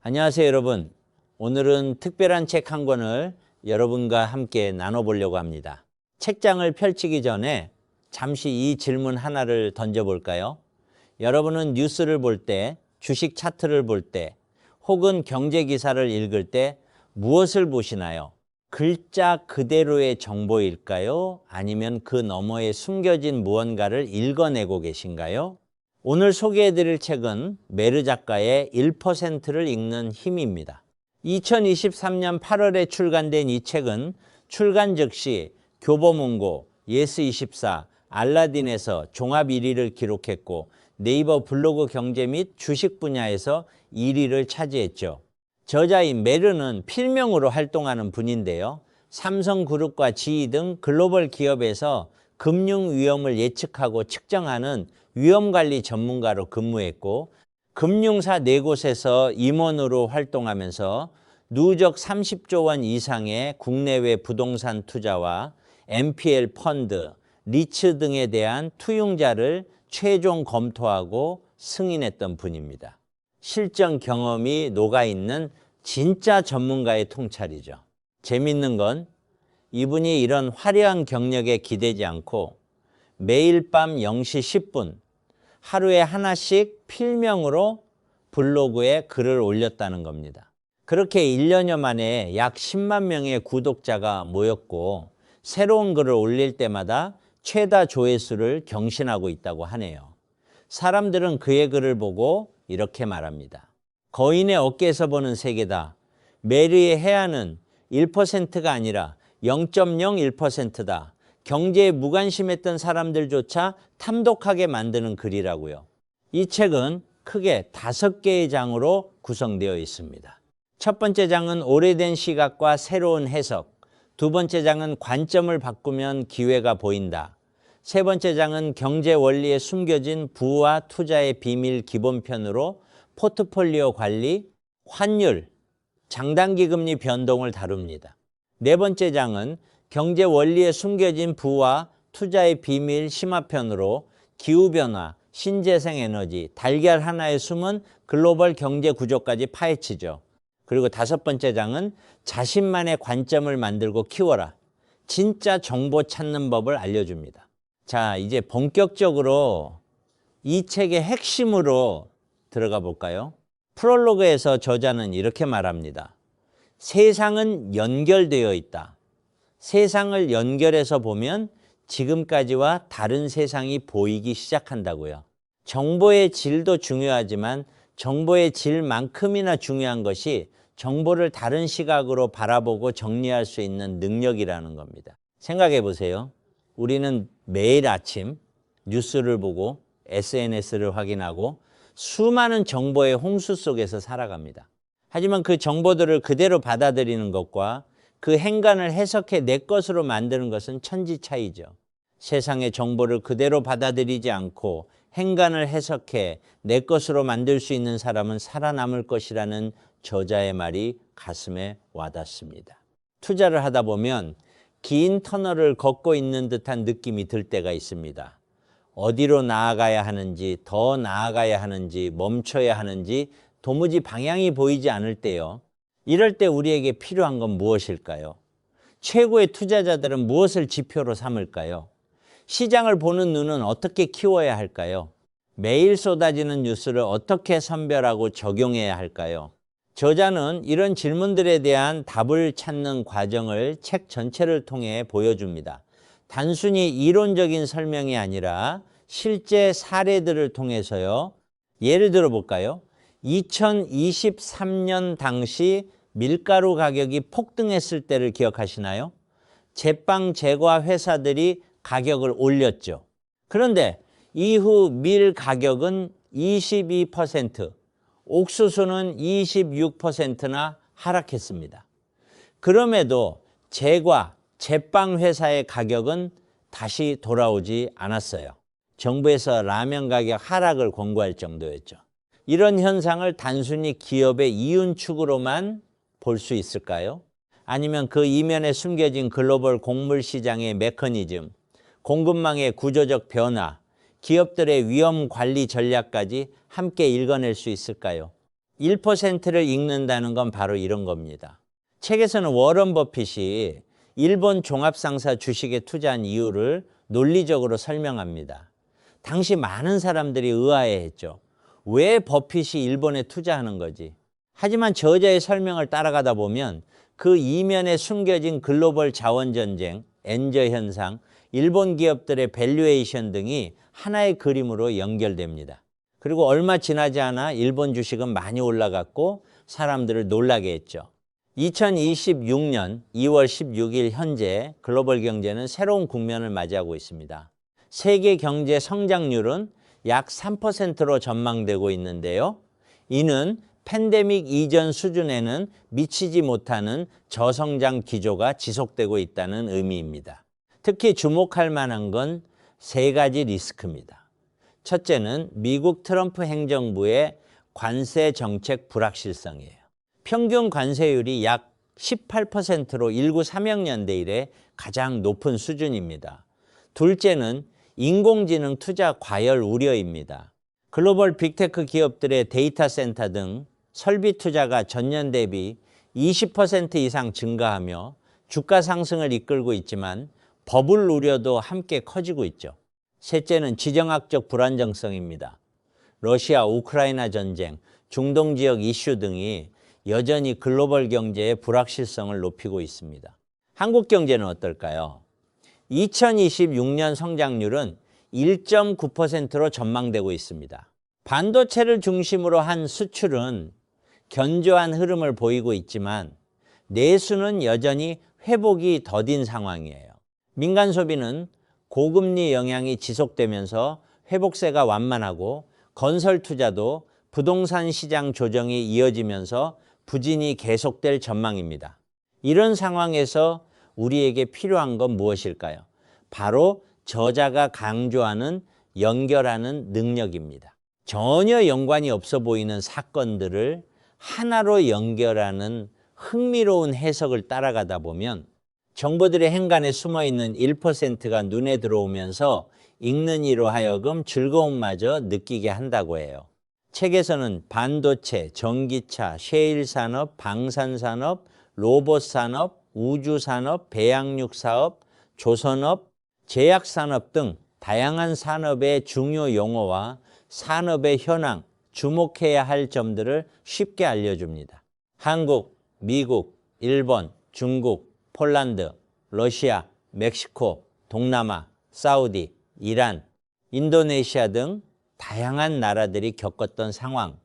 안녕하세요, 여러분. 오늘은 특별한 책 한 권을 여러분과 함께 나눠보려고 합니다. 책장을 펼치기 전에 잠시 이 질문 하나를 던져볼까요? 여러분은 뉴스를 볼 때, 주식 차트를 볼 때, 혹은 경제 기사를 읽을 때 무엇을 보시나요? 글자 그대로의 정보일까요? 아니면 그 너머에 숨겨진 무언가를 읽어내고 계신가요? 오늘 소개해드릴 책은 메르 작가의 1%를 읽는 힘입니다. 2023년 8월에 출간된 이 책은 출간 즉시 교보문고, 예스24, 알라딘에서 종합 1위를 기록했고 네이버 블로그 경제 및 주식 분야에서 1위를 차지했죠. 저자인 메르는 필명으로 활동하는 분인데요. 삼성그룹과 GE 등 글로벌 기업에서 금융 위험을 예측하고 측정하는 위험관리 전문가로 근무했고 금융사 4곳에서 임원으로 활동하면서 누적 30조 원 이상의 국내외 부동산 투자와 NPL 펀드, 리츠 등에 대한 투융자를 최종 검토하고 승인했던 분입니다. 실전 경험이 녹아있는 진짜 전문가의 통찰이죠. 재밌는 건 이분이 이런 화려한 경력에 기대지 않고 매일 밤 0시 10분 하루에 하나씩 필명으로 블로그에 글을 올렸다는 겁니다. 그렇게 1년여 만에 약 10만 명의 구독자가 모였고 새로운 글을 올릴 때마다 최다 조회수를 경신하고 있다고 하네요. 사람들은 그의 글을 보고 이렇게 말합니다. 거인의 어깨에서 보는 세계다. 메르의 해안은 1%가 아니라 0.01%다. 경제에 무관심했던 사람들조차 탐독하게 만드는 글이라고요. 이 책은 크게 5개의 장으로 구성되어 있습니다. 첫 번째 장은 오래된 시각과 새로운 해석, 두 번째 장은 관점을 바꾸면 기회가 보인다. 세 번째 장은 경제 원리에 숨겨진 부와 투자의 비밀 기본편으로 포트폴리오 관리, 환율, 장단기 금리 변동을 다룹니다. 네 번째 장은 경제 원리에 숨겨진 부와 투자의 비밀 심화편으로 기후변화, 신재생에너지, 달걀 하나에 숨은 글로벌 경제 구조까지 파헤치죠. 그리고 다섯 번째 장은 자신만의 관점을 만들고 키워라. 진짜 정보 찾는 법을 알려줍니다. 자, 이제 본격적으로 이 책의 핵심으로 들어가 볼까요? 프롤로그에서 저자는 이렇게 말합니다. 세상은 연결되어 있다. 세상을 연결해서 보면 지금까지와 다른 세상이 보이기 시작한다고요. 정보의 질도 중요하지만 정보의 질만큼이나 중요한 것이 정보를 다른 시각으로 바라보고 정리할 수 있는 능력이라는 겁니다. 생각해 보세요. 우리는 매일 아침 뉴스를 보고 SNS를 확인하고 수많은 정보의 홍수 속에서 살아갑니다. 하지만 그 정보들을 그대로 받아들이는 것과 그 행간을 해석해 내 것으로 만드는 것은 천지 차이죠. 세상의 정보를 그대로 받아들이지 않고 행간을 해석해 내 것으로 만들 수 있는 사람은 살아남을 것이라는 저자의 말이 가슴에 와닿습니다. 투자를 하다 보면 긴 터널을 걷고 있는 듯한 느낌이 들 때가 있습니다. 어디로 나아가야 하는지, 더 나아가야 하는지, 멈춰야 하는지 도무지 방향이 보이지 않을 때요. 이럴 때 우리에게 필요한 건 무엇일까요? 최고의 투자자들은 무엇을 지표로 삼을까요? 시장을 보는 눈은 어떻게 키워야 할까요? 매일 쏟아지는 뉴스를 어떻게 선별하고 적용해야 할까요? 저자는 이런 질문들에 대한 답을 찾는 과정을 책 전체를 통해 보여줍니다. 단순히 이론적인 설명이 아니라 실제 사례들을 통해서요. 예를 들어 볼까요? 2023년 당시 밀가루 가격이 폭등했을 때를 기억하시나요? 제빵 제과 회사들이 가격을 올렸죠. 그런데 이후 밀 가격은 22%, 옥수수는 26%나 하락했습니다. 그럼에도 제과, 제빵 회사의 가격은 다시 돌아오지 않았어요. 정부에서 라면 가격 하락을 권고할 정도였죠. 이런 현상을 단순히 기업의 이윤축으로만 볼 수 있을까요? 아니면 그 이면에 숨겨진 글로벌 곡물 시장의 메커니즘, 공급망의 구조적 변화, 기업들의 위험 관리 전략까지 함께 읽어낼 수 있을까요? 1%를 읽는다는 건 바로 이런 겁니다. 책에서는 워런 버핏이 일본 종합상사 주식에 투자한 이유를 논리적으로 설명합니다. 당시 많은 사람들이 의아해했죠. 왜 버핏이 일본에 투자하는 거지? 하지만 저자의 설명을 따라가다 보면 그 이면에 숨겨진 글로벌 자원 전쟁, 엔저 현상, 일본 기업들의 밸류에이션 등이 하나의 그림으로 연결됩니다. 그리고 얼마 지나지 않아 일본 주식은 많이 올라갔고 사람들을 놀라게 했죠. 2026년 2월 16일 현재 글로벌 경제는 새로운 국면을 맞이하고 있습니다. 세계 경제 성장률은 약 3%로 전망되고 있는데요. 이는 팬데믹 이전 수준에는 미치지 못하는 저성장 기조가 지속되고 있다는 의미입니다. 특히 주목할 만한 건 세 가지 리스크입니다. 첫째는 미국 트럼프 행정부의 관세 정책 불확실성이에요. 평균 관세율이 약 18%로 1930년대 이래 가장 높은 수준입니다. 둘째는 인공지능 투자 과열 우려입니다. 글로벌 빅테크 기업들의 데이터 센터 등 설비 투자가 전년 대비 20% 이상 증가하며 주가 상승을 이끌고 있지만 버블 우려도 함께 커지고 있죠. 셋째는 지정학적 불안정성입니다. 러시아, 우크라이나 전쟁, 중동 지역 이슈 등이 여전히 글로벌 경제의 불확실성을 높이고 있습니다. 한국 경제는 어떨까요? 2026년 성장률은 1.9%로 전망되고 있습니다. 반도체를 중심으로 한 수출은 견조한 흐름을 보이고 있지만 내수는 여전히 회복이 더딘 상황이에요. 민간 소비는 고금리 영향이 지속되면서 회복세가 완만하고 건설 투자도 부동산 시장 조정이 이어지면서 부진이 계속될 전망입니다. 이런 상황에서 우리에게 필요한 건 무엇일까요? 바로 저자가 강조하는 연결하는 능력입니다. 전혀 연관이 없어 보이는 사건들을 하나로 연결하는 흥미로운 해석을 따라가다 보면 정보들의 행간에 숨어있는 1%가 눈에 들어오면서 읽는 이로 하여금 즐거움마저 느끼게 한다고 해요. 책에서는 반도체, 전기차, 셰일 산업, 방산산업, 로봇 산업, 우주 산업, 배양육 사업, 조선업, 제약 산업 등 다양한 산업의 중요 용어와 산업의 현황, 주목해야 할 점들을 쉽게 알려줍니다. 한국, 미국, 일본, 중국, 폴란드, 러시아, 멕시코, 동남아, 사우디, 이란, 인도네시아 등 다양한 나라들이 겪었던 상황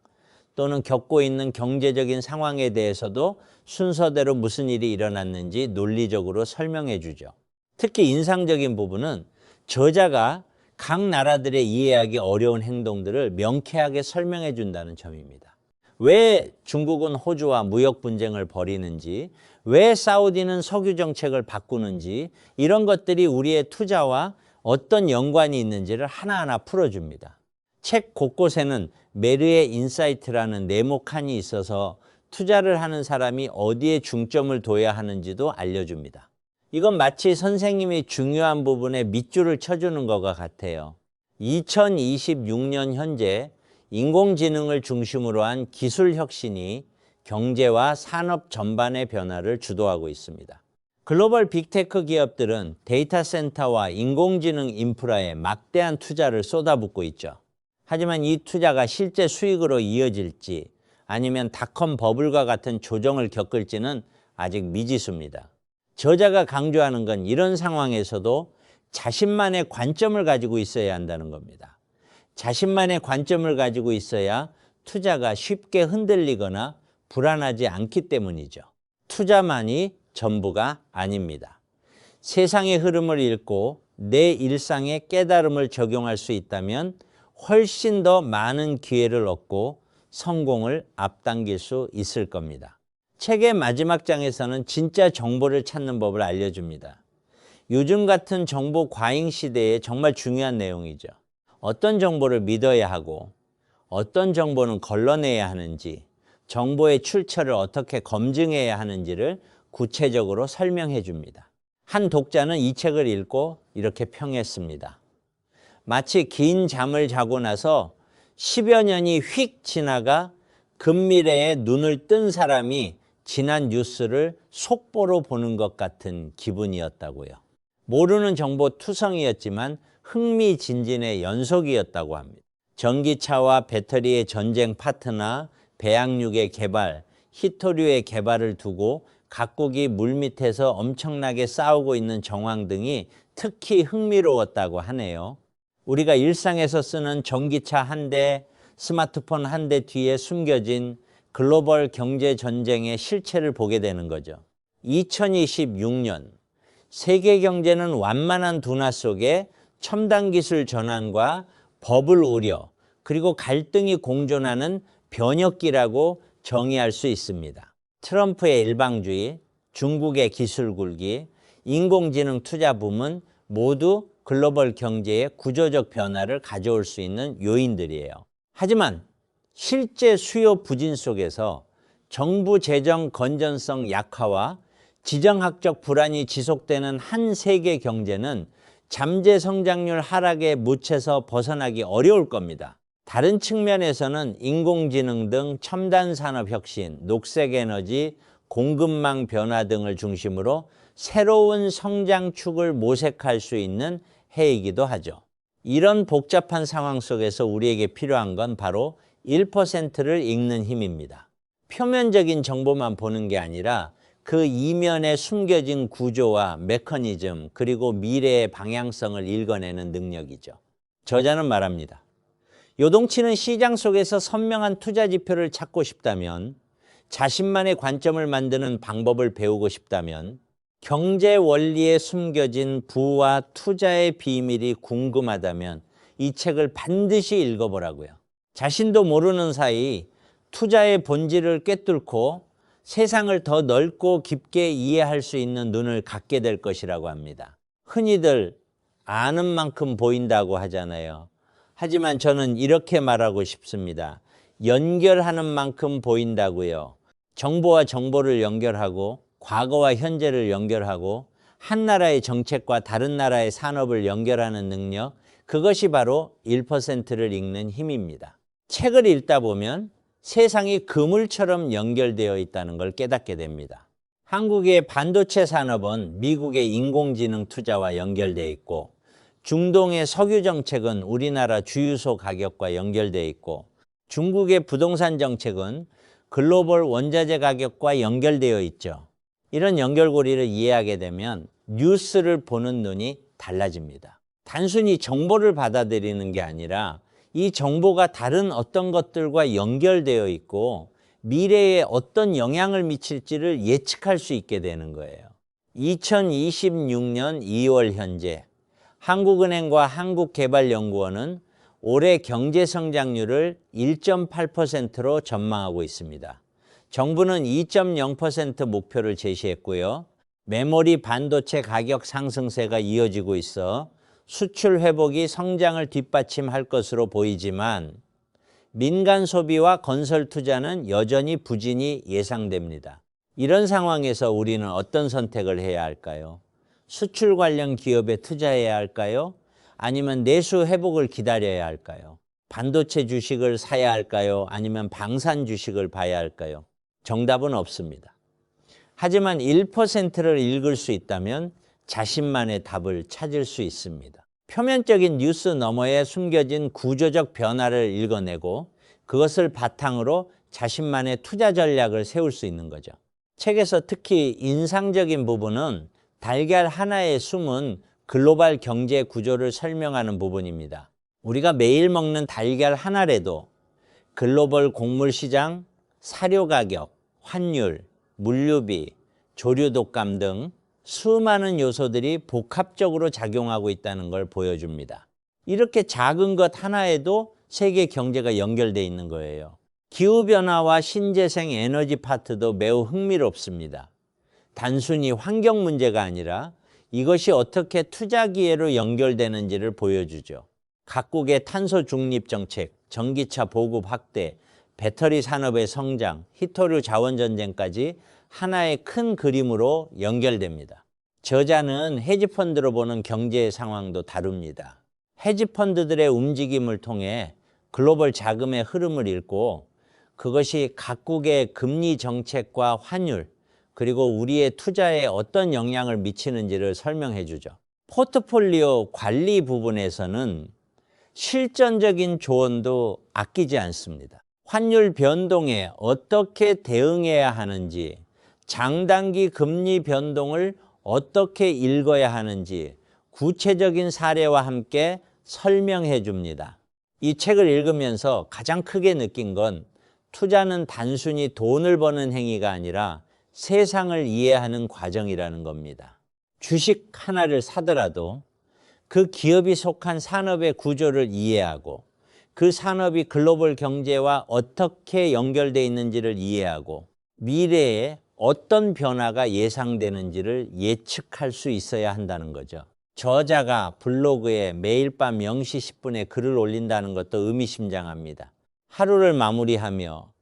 또는 겪고 있는 경제적인 상황에 대해서도 순서대로 무슨 일이 일어났는지 논리적으로 설명해 주죠. 특히 인상적인 부분은 저자가 각 나라들의 이해하기 어려운 행동들을 명쾌하게 설명해 준다는 점입니다. 왜 중국은 호주와 무역 분쟁을 벌이는지, 왜 사우디는 석유 정책을 바꾸는지 이런 것들이 우리의 투자와 어떤 연관이 있는지를 하나하나 풀어줍니다. 책 곳곳에는 메르의 인사이트라는 네모칸이 있어서 투자를 하는 사람이 어디에 중점을 둬야 하는지도 알려줍니다. 이건 마치 선생님이 중요한 부분에 밑줄을 쳐주는 것과 같아요. 2026년 현재 인공지능을 중심으로 한 기술 혁신이 경제와 산업 전반의 변화를 주도하고 있습니다. 글로벌 빅테크 기업들은 데이터 센터와 인공지능 인프라에 막대한 투자를 쏟아붓고 있죠. 하지만 이 투자가 실제 수익으로 이어질지 아니면 닷컴 버블과 같은 조정을 겪을지는 아직 미지수입니다. 저자가 강조하는 건 이런 상황에서도 자신만의 관점을 가지고 있어야 한다는 겁니다. 자신만의 관점을 가지고 있어야 투자가 쉽게 흔들리거나 불안하지 않기 때문이죠. 투자만이 전부가 아닙니다. 세상의 흐름을 읽고 내 일상에 깨달음을 적용할 수 있다면 훨씬 더 많은 기회를 얻고 성공을 앞당길 수 있을 겁니다. 책의 마지막 장에서는 진짜 정보를 찾는 법을 알려줍니다. 요즘 같은 정보 과잉 시대에 정말 중요한 내용이죠. 어떤 정보를 믿어야 하고 어떤 정보는 걸러내야 하는지, 정보의 출처를 어떻게 검증해야 하는지를 구체적으로 설명해 줍니다. 한 독자는 이 책을 읽고 이렇게 평했습니다. 마치 긴 잠을 자고 나서 10여 년이 휙 지나가 근미래에 눈을 뜬 사람이 지난 뉴스를 속보로 보는 것 같은 기분이었다고요. 모르는 정보 투성이었지만 흥미진진의 연속이었다고 합니다. 전기차와 배터리의 전쟁 파트나 배양육의 개발, 히토류의 개발을 두고 각국이 물밑에서 엄청나게 싸우고 있는 정황 등이 특히 흥미로웠다고 하네요. 우리가 일상에서 쓰는 전기차 한 대, 스마트폰 한 대 뒤에 숨겨진 글로벌 경제 전쟁의 실체를 보게 되는 거죠. 2026년 세계 경제는 완만한 둔화 속에 첨단 기술 전환과 버블 우려, 그리고 갈등이 공존하는 변혁기라고 정의할 수 있습니다. 트럼프의 일방주의, 중국의 기술 굴기, 인공지능 투자 붐은 모두 글로벌 경제의 구조적 변화를 가져올 수 있는 요인들이에요. 하지만 실제 수요 부진 속에서 정부 재정 건전성 약화와 지정학적 불안이 지속되는 한 세계 경제는 잠재 성장률 하락에 묻혀서 벗어나기 어려울 겁니다. 다른 측면에서는 인공지능 등 첨단 산업 혁신, 녹색 에너지, 공급망 변화 등을 중심으로 새로운 성장축을 모색할 수 있는 해이기도 하죠. 이런 복잡한 상황 속에서 우리에게 필요한 건 바로 1%를 읽는 힘입니다. 표면적인 정보만 보는 게 아니라 그 이면에 숨겨진 구조와 메커니즘, 그리고 미래의 방향성을 읽어내는 능력이죠. 저자는 말합니다. 요동치는 시장 속에서 선명한 투자 지표를 찾고 싶다면, 자신만의 관점을 만드는 방법을 배우고 싶다면, 경제 원리에 숨겨진 부와 투자의 비밀이 궁금하다면 이 책을 반드시 읽어보라고요. 자신도 모르는 사이 투자의 본질을 꿰뚫고 세상을 더 넓고 깊게 이해할 수 있는 눈을 갖게 될 것이라고 합니다. 흔히들 아는 만큼 보인다고 하잖아요. 하지만 저는 이렇게 말하고 싶습니다. 연결하는 만큼 보인다고요. 정보와 정보를 연결하고 과거와 현재를 연결하고 한 나라의 정책과 다른 나라의 산업을 연결하는 능력, 그것이 바로 1%를 읽는 힘입니다. 책을 읽다 보면 세상이 그물처럼 연결되어 있다는 걸 깨닫게 됩니다. 한국의 반도체 산업은 미국의 인공지능 투자와 연결되어 있고, 중동의 석유 정책은 우리나라 주유소 가격과 연결되어 있고, 중국의 부동산 정책은 글로벌 원자재 가격과 연결되어 있죠. 이런 연결고리를 이해하게 되면 뉴스를 보는 눈이 달라집니다. 단순히 정보를 받아들이는 게 아니라 이 정보가 다른 어떤 것들과 연결되어 있고 미래에 어떤 영향을 미칠지를 예측할 수 있게 되는 거예요. 2026년 2월 현재 한국은행과 한국개발연구원은 올해 경제 성장률을 1.8%로 전망하고 있습니다. 정부는 2.0% 목표를 제시했고요. 메모리 반도체 가격 상승세가 이어지고 있어 수출 회복이 성장을 뒷받침할 것으로 보이지만 민간 소비와 건설 투자는 여전히 부진이 예상됩니다. 이런 상황에서 우리는 어떤 선택을 해야 할까요? 수출 관련 기업에 투자해야 할까요? 아니면 내수 회복을 기다려야 할까요? 반도체 주식을 사야 할까요? 아니면 방산 주식을 봐야 할까요? 정답은 없습니다. 하지만 1%를 읽을 수 있다면 자신만의 답을 찾을 수 있습니다. 표면적인 뉴스 너머에 숨겨진 구조적 변화를 읽어내고 그것을 바탕으로 자신만의 투자 전략을 세울 수 있는 거죠. 책에서 특히 인상적인 부분은 달걀 하나에 숨은 글로벌 경제 구조를 설명하는 부분입니다. 우리가 매일 먹는 달걀 하나라도 글로벌 곡물 시장, 사료 가격, 환율, 물류비, 조류 독감 등 수많은 요소들이 복합적으로 작용하고 있다는 걸 보여줍니다. 이렇게 작은 것 하나에도 세계 경제가 연결되어 있는 거예요. 기후변화와 신재생 에너지 파트도 매우 흥미롭습니다. 단순히 환경 문제가 아니라 이것이 어떻게 투자 기회로 연결되는지를 보여주죠. 각국의 탄소 중립 정책, 전기차 보급 확대, 배터리 산업의 성장, 히토류 자원 전쟁까지 하나의 큰 그림으로 연결됩니다. 저자는 헤지펀드로 보는 경제 상황도 다룹니다. 헤지펀드들의 움직임을 통해 글로벌 자금의 흐름을 읽고 그것이 각국의 금리 정책과 환율, 그리고 우리의 투자에 어떤 영향을 미치는지를 설명해 주죠. 포트폴리오 관리 부분에서는 실전적인 조언도 아끼지 않습니다. 환율 변동에 어떻게 대응해야 하는지, 장단기 금리 변동을 어떻게 읽어야 하는지 구체적인 사례와 함께 설명해 줍니다. 이 책을 읽으면서 가장 크게 느낀 건 투자는 단순히 돈을 버는 행위가 아니라 세상을 이해하는 과정이라는 겁니다. 주식 하나를 사더라도 그 기업이 속한 산업의 구조를 이해하고 그 산업이 글로벌 경제와 어떻게 연결되어 있는지를 이해하고 미래에 어떤 변화가 예상되는지를 예측할 수 있어야 한다는 거죠. 저자가 블로그에 매일 밤 0시 10분에 글을 올린다는 것도 의미심장합니다. 하루를 마무리하며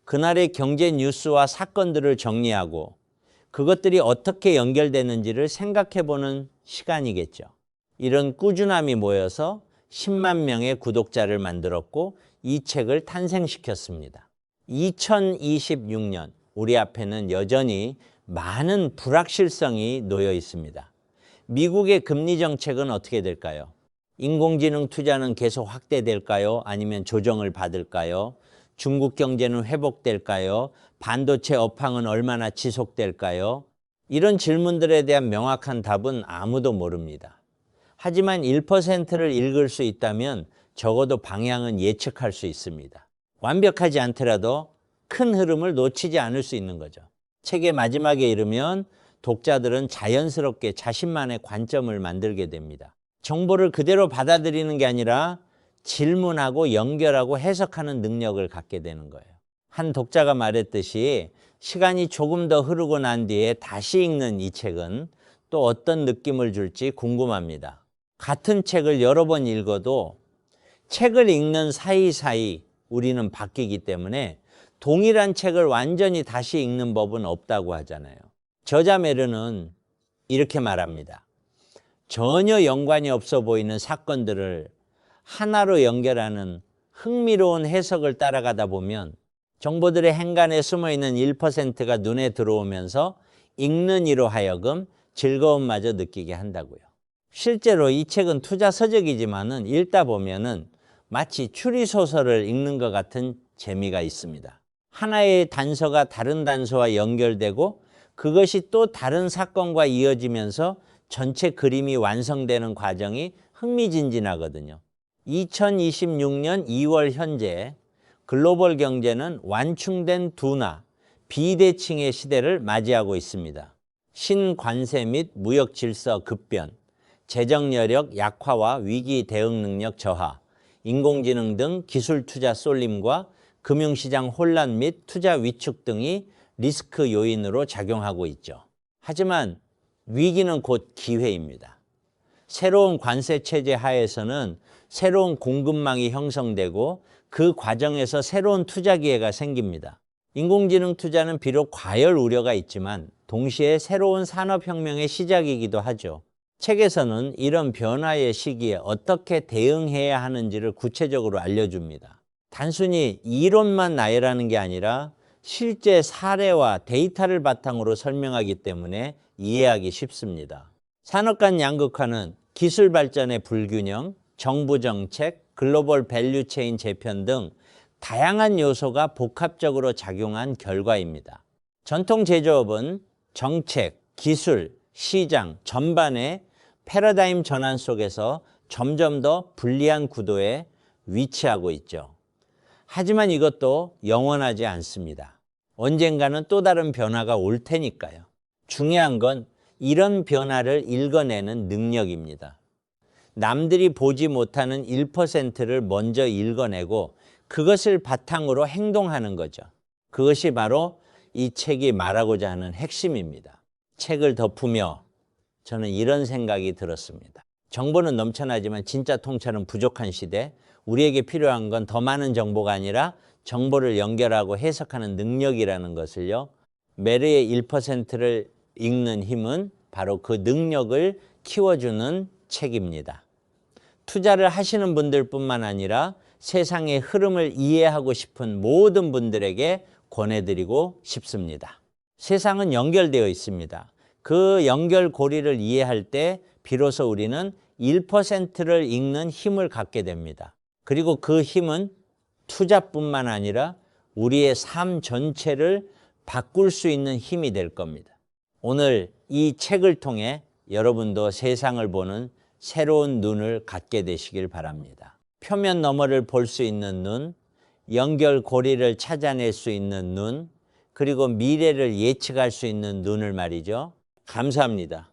그날의 경제 뉴스와 사건들을 정리하고 그것들이 어떻게 연결되는지를 생각해보는 시간이겠죠. 이런 꾸준함이 모여서 10만 명의 구독자를 만들었고 이 책을 탄생시켰습니다. 2026년 우리 앞에는 여전히 많은 불확실성이 놓여 있습니다. 미국의 금리 정책은 어떻게 될까요? 인공지능 투자는 계속 확대될까요? 아니면 조정을 받을까요? 중국 경제는 회복될까요? 반도체 업황은 얼마나 지속될까요? 이런 질문들에 대한 명확한 답은 아무도 모릅니다. 하지만 1%를 읽을 수 있다면 적어도 방향은 예측할 수 있습니다. 완벽하지 않더라도 큰 흐름을 놓치지 않을 수 있는 거죠. 책의 마지막에 이르면 독자들은 자연스럽게 자신만의 관점을 만들게 됩니다. 정보를 그대로 받아들이는 게 아니라 질문하고 연결하고 해석하는 능력을 갖게 되는 거예요. 한 독자가 말했듯이 시간이 조금 더 흐르고 난 뒤에 다시 읽는 이 책은 또 어떤 느낌을 줄지 궁금합니다. 같은 책을 여러 번 읽어도 책을 읽는 사이사이 우리는 바뀌기 때문에 동일한 책을 완전히 다시 읽는 법은 없다고 하잖아요. 저자 메르는 이렇게 말합니다. 전혀 연관이 없어 보이는 사건들을 하나로 연결하는 흥미로운 해석을 따라가다 보면 정보들의 행간에 숨어있는 1%가 눈에 들어오면서 읽는 이로 하여금 즐거움마저 느끼게 한다고요. 실제로 이 책은 투자 서적이지만은 읽다 보면은 마치 추리소설을 읽는 것 같은 재미가 있습니다. 하나의 단서가 다른 단서와 연결되고 그것이 또 다른 사건과 이어지면서 전체 그림이 완성되는 과정이 흥미진진하거든요. 2026년 2월 현재 글로벌 경제는 완충된 둔화, 비대칭의 시대를 맞이하고 있습니다. 신관세 및 무역 질서 급변, 재정 여력 약화와 위기 대응 능력 저하, 인공지능 등 기술 투자 쏠림과 금융시장 혼란 및 투자 위축 등이 리스크 요인으로 작용하고 있죠. 하지만 위기는 곧 기회입니다. 새로운 관세 체제 하에서는 새로운 공급망이 형성되고 그 과정에서 새로운 투자 기회가 생깁니다. 인공지능 투자는 비록 과열 우려가 있지만 동시에 새로운 산업혁명의 시작이기도 하죠. 책에서는 이런 변화의 시기에 어떻게 대응해야 하는지를 구체적으로 알려줍니다. 단순히 이론만 나열하는 게 아니라 실제 사례와 데이터를 바탕으로 설명하기 때문에 이해하기 쉽습니다. 산업 간 양극화는 기술 발전의 불균형, 정부 정책, 글로벌 밸류체인 재편 등 다양한 요소가 복합적으로 작용한 결과입니다. 전통 제조업은 정책, 기술, 시장 전반의 패러다임 전환 속에서 점점 더 불리한 구도에 위치하고 있죠. 하지만 이것도 영원하지 않습니다. 언젠가는 또 다른 변화가 올 테니까요. 중요한 건 이런 변화를 읽어내는 능력입니다. 남들이 보지 못하는 1%를 먼저 읽어내고 그것을 바탕으로 행동하는 거죠. 그것이 바로 이 책이 말하고자 하는 핵심입니다. 책을 덮으며 저는 이런 생각이 들었습니다. 정보는 넘쳐나지만 진짜 통찰은 부족한 시대, 우리에게 필요한 건 더 많은 정보가 아니라 정보를 연결하고 해석하는 능력이라는 것을요. 메르의 1%를 읽는 힘은 바로 그 능력을 키워주는 책입니다. 투자를 하시는 분들뿐만 아니라 세상의 흐름을 이해하고 싶은 모든 분들에게 권해드리고 싶습니다. 세상은 연결되어 있습니다. 그 연결고리를 이해할 때 비로소 우리는 1%를 읽는 힘을 갖게 됩니다. 그리고 그 힘은 투자뿐만 아니라 우리의 삶 전체를 바꿀 수 있는 힘이 될 겁니다. 오늘 이 책을 통해 여러분도 세상을 보는 새로운 눈을 갖게 되시길 바랍니다. 표면 너머를 볼 수 있는 눈, 연결고리를 찾아낼 수 있는 눈, 그리고 미래를 예측할 수 있는 눈을 말이죠. 감사합니다.